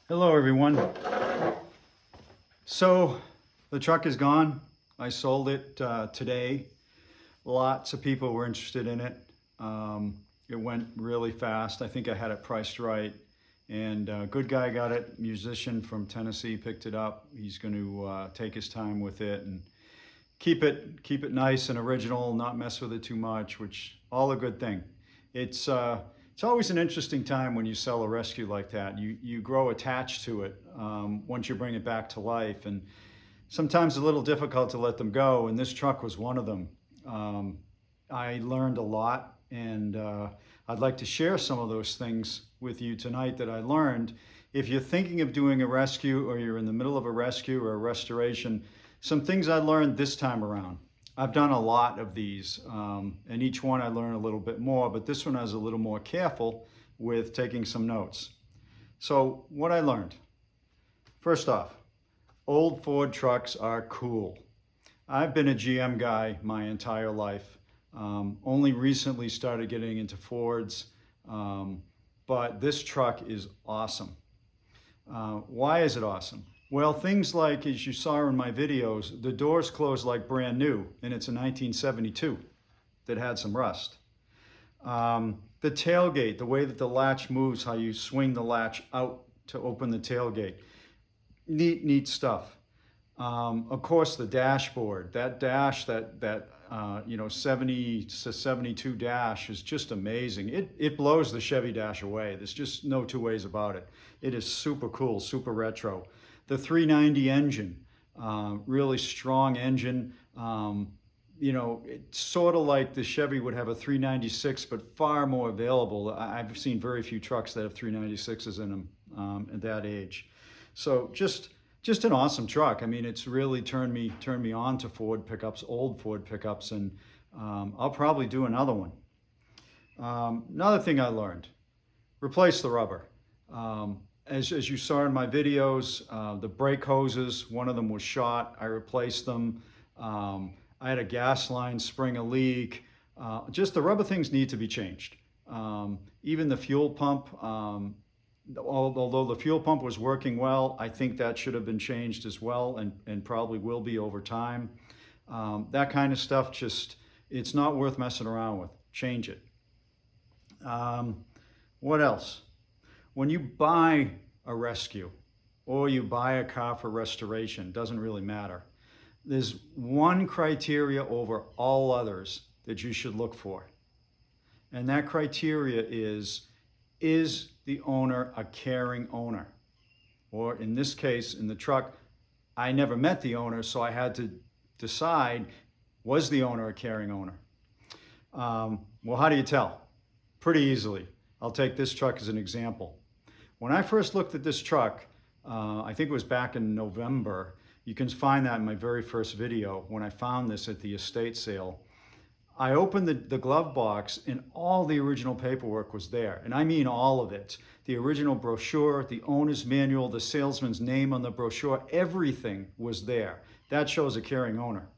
Hello everyone. So the truck is gone. I sold it today. Lots of people were interested in it. It went really fast. I think I had it priced right. And a good guy got it, musician from Tennessee picked it up. He's going to take his time with it and keep it nice and original, not mess with it too much, which all a good thing. It's always an interesting time when you sell a rescue like that. You grow attached to it once you bring it back to life, and sometimes it's a little difficult to let them go. And this truck was one of them. I learned a lot, and I'd like to share some of those things with you tonight that I learned. If you're thinking of doing a rescue, or you're in the middle of a rescue or a restoration, some things I learned this time around. I've done a lot of these, and each one I learn a little bit more, but this one I was a little more careful with taking some notes. So what I learned. First off, old Ford trucks are cool. I've been a GM guy my entire life. Only recently started getting into Fords, but this truck is awesome. Why is it awesome? Well, things like, as you saw in my videos, the doors close like brand new, and it's a 1972 that had some rust. The tailgate, the way that the latch moves, how you swing the latch out to open the tailgate. Neat stuff. Of course, the dashboard, that dash, that 70 to 72 dash is just amazing. It blows the Chevy dash away. There's just no two ways about it. It is super cool, super retro. The 390 engine, really strong engine. It's sort of like the Chevy would have a 396, but far more available. I've seen very few trucks that have 396s in them at that age. So just an awesome truck. I mean, it's really turned me on to Ford pickups, old Ford pickups, and I'll probably do another one. Another thing I learned, replace the rubber. As you saw in my videos, the brake hoses, one of them was shot. I replaced them. I had a gas line spring a leak. Just the rubber things need to be changed. Even the fuel pump, although the fuel pump was working well, I think that should have been changed as well, and probably will be over time. That kind of stuff, it's not worth messing around with. Change it. What else? When you buy a rescue or you buy a car for restoration, doesn't really matter. There's one criteria over all others that you should look for. And that criteria is the owner a caring owner? Or in this case, in the truck, I never met the owner, so I had to decide, was the owner a caring owner? Well, how do you tell? Pretty easily. I'll take this truck as an example. When I first looked at this truck, I think it was back in November, you can find that in my very first video when I found this at the estate sale. I opened the glove box and all the original paperwork was there. And I mean all of it. The original brochure, the owner's manual, the salesman's name on the brochure, everything was there. That shows a caring owner.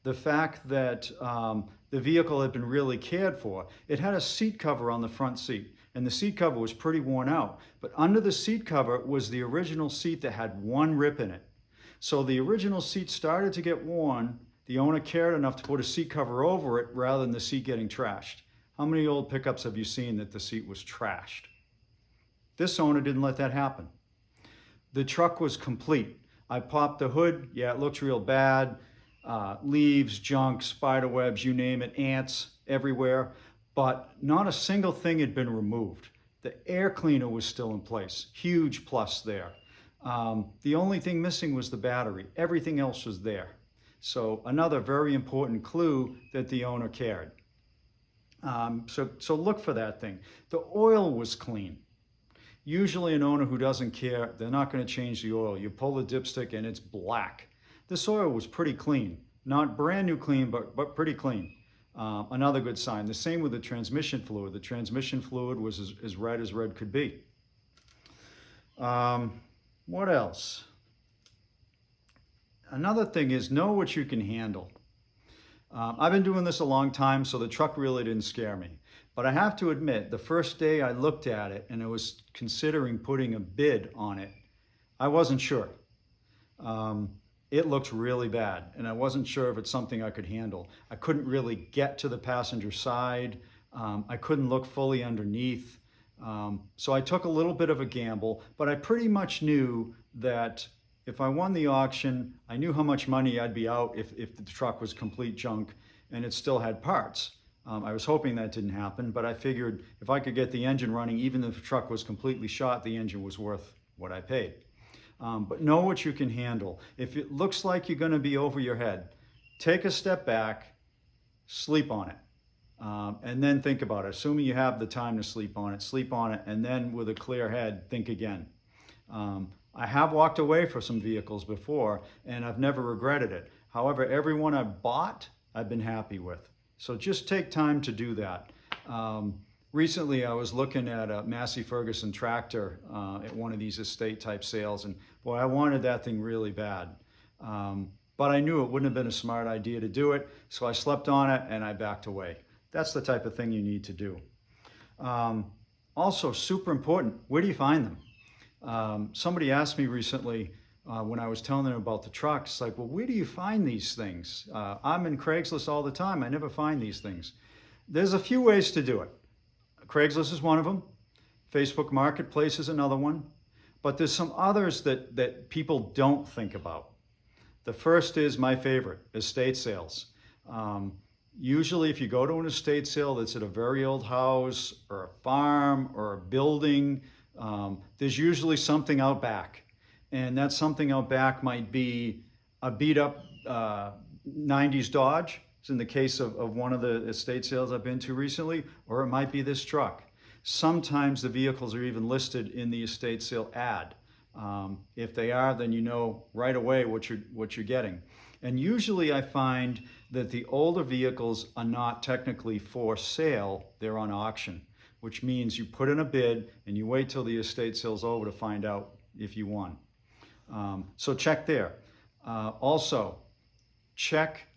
The fact that the vehicle had been really cared for. It had a seat cover on the front seat, and the seat cover was pretty worn out. But under the seat cover was the original seat that had one rip in it. So the original seat started to get worn. The owner cared enough to put a seat cover over it rather than the seat getting trashed. How many old pickups have you seen that the seat was trashed? This owner didn't let that happen. The truck was complete. I popped the hood. Yeah, it looks real bad. Leaves, junk, spider webs, you name it, ants everywhere, but not a single thing had been removed. The air cleaner was still in place, huge plus there. The only thing missing was the battery. Everything else was there. So another very important clue that the owner cared. So look for that thing. The oil was clean. Usually an owner who doesn't care, they're not going to change the oil. You pull the dipstick and it's black. This oil was pretty clean. Not brand new clean, but pretty clean. Another good sign. The same with the transmission fluid. The transmission fluid was as red could be. What else? Another thing is know what you can handle. I've been doing this a long time, so the truck really didn't scare me. But I have to admit, the first day I looked at it and I was considering putting a bid on it, I wasn't sure. Um, it looked really bad, and I wasn't sure if it's something I could handle. I couldn't really get to the passenger side. I couldn't look fully underneath. So I took a little bit of a gamble, but I pretty much knew that if I won the auction, I knew how much money I'd be out if the truck was complete junk and it still had parts. I was hoping that didn't happen, but I figured if I could get the engine running, even if the truck was completely shot, the engine was worth what I paid. But know what you can handle. If it looks like you're going to be over your head, take a step back, sleep on it, and then think about it. Assuming you have the time to sleep on it, and then with a clear head, think again. I have walked away from some vehicles before, and I've never regretted it. However, every one I've bought, I've been happy with. So just take time to do that. Recently, I was looking at a Massey Ferguson tractor at one of these estate type sales, and boy, I wanted that thing really bad. But I knew it wouldn't have been a smart idea to do it, so I slept on it and I backed away. That's the type of thing you need to do. Also, super important, where do you find them? Somebody asked me recently when I was telling them about the trucks, like, well, where do you find these things? I'm in Craigslist all the time. I never find these things. There's a few ways to do it. Craigslist is one of them. Facebook Marketplace is another one. But there's some others that people don't think about. The first is my favorite, estate sales. Usually if you go to an estate sale that's at a very old house or a farm or a building, there's usually something out back. And that something out back might be a beat up 90s Dodge. It's in the case of one of the estate sales I've been to recently, or it might be this truck. Sometimes the vehicles are even listed in the estate sale ad. If they are, then you know right away what you're getting. And usually I find that the older vehicles are not technically for sale, they're on auction, which means you put in a bid and you wait till the estate sale's over to find out if you won. So check there. Also, check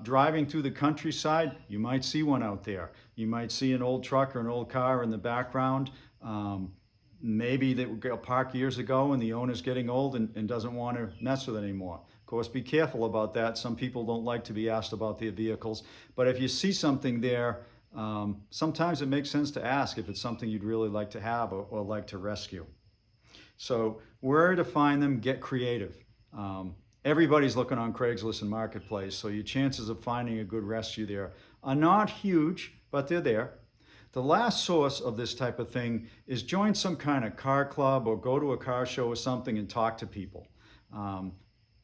driving through the countryside, you might see one out there. You might see an old truck or an old car in the background. Maybe they were parked years ago and the owner's getting old and doesn't want to mess with it anymore. Of course, be careful about that. Some people don't like to be asked about their vehicles. But if you see something there, sometimes it makes sense to ask if it's something you'd really like to have or like to rescue. So where to find them, get creative. Everybody's looking on Craigslist and Marketplace, so your chances of finding a good rescue there are not huge, but they're there. The last source of this type of thing is join some kind of car club or go to a car show or something and talk to people.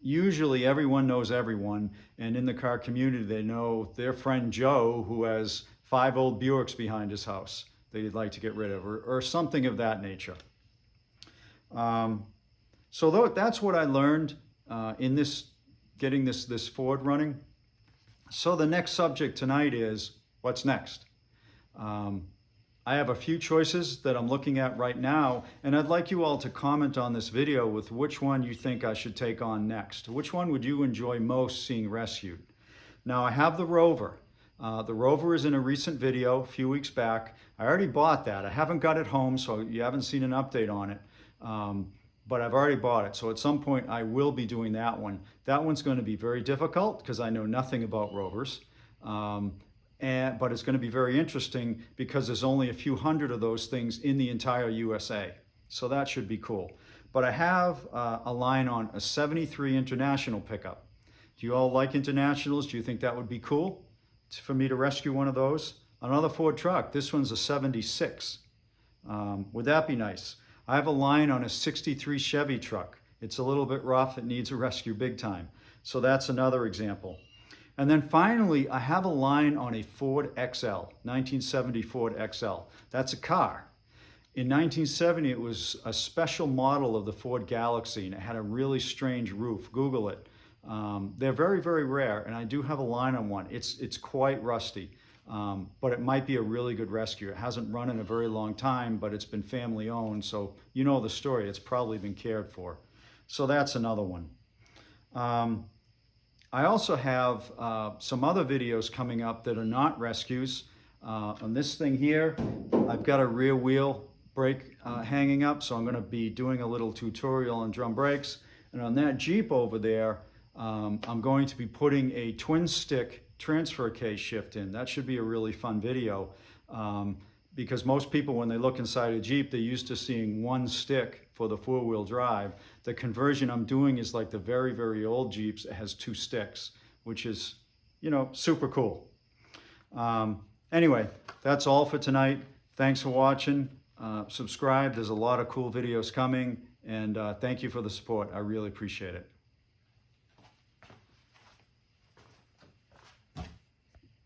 Usually everyone knows everyone, and in the car community they know their friend Joe who has 5 old Buicks behind his house that he'd like to get rid of, or something of that nature. So that's what I learned in getting this Ford running. So the next subject tonight is what's next. I have a few choices that I'm looking at right now, and I'd like you all to comment on this video with which one you think I should take on next. Which one would you enjoy most seeing rescued? Now I have the Rover. The Rover is in a recent video a few weeks back. I already bought that. I haven't got it home, so you haven't seen an update on it. But I've already bought it. So at some point I will be doing that one. That one's going to be very difficult because I know nothing about Rovers. But it's going to be very interesting because there's only a few hundred of those things in the entire USA. So that should be cool. But I have a line on a 73 International pickup. Do you all like Internationals? Do you think that would be cool for me to rescue one of those? Another Ford truck. This one's a 76. Would that be nice? I have a line on a 63 Chevy truck. It's a little bit rough. It needs a rescue big time. So that's another example. And then finally, I have a line on a Ford XL, 1970 Ford XL. That's a car. In 1970, it was a special model of the Ford Galaxy, and it had a really strange roof. Google it. They're very, very rare, and I do have a line on one. It's quite rusty, but it might be a really good rescue. It hasn't run in a very long time, but it's been family owned, so you know the story. It's probably been cared for. So that's another one. I also have some other videos coming up that are not rescues. On this thing here, I've got a rear wheel brake hanging up, so I'm going to be doing a little tutorial on drum brakes. And on that Jeep over there, I'm going to be putting a twin stick transfer case shift in. That should be a really fun video, because most people, when they look inside a Jeep, they're used to seeing one stick for the four-wheel drive. The conversion I'm doing is like the very, very old Jeeps. It has two sticks, which is, you know, super cool. Anyway, that's all for tonight. Thanks for watching. Subscribe. There's a lot of cool videos coming, and thank you for the support. I really appreciate it.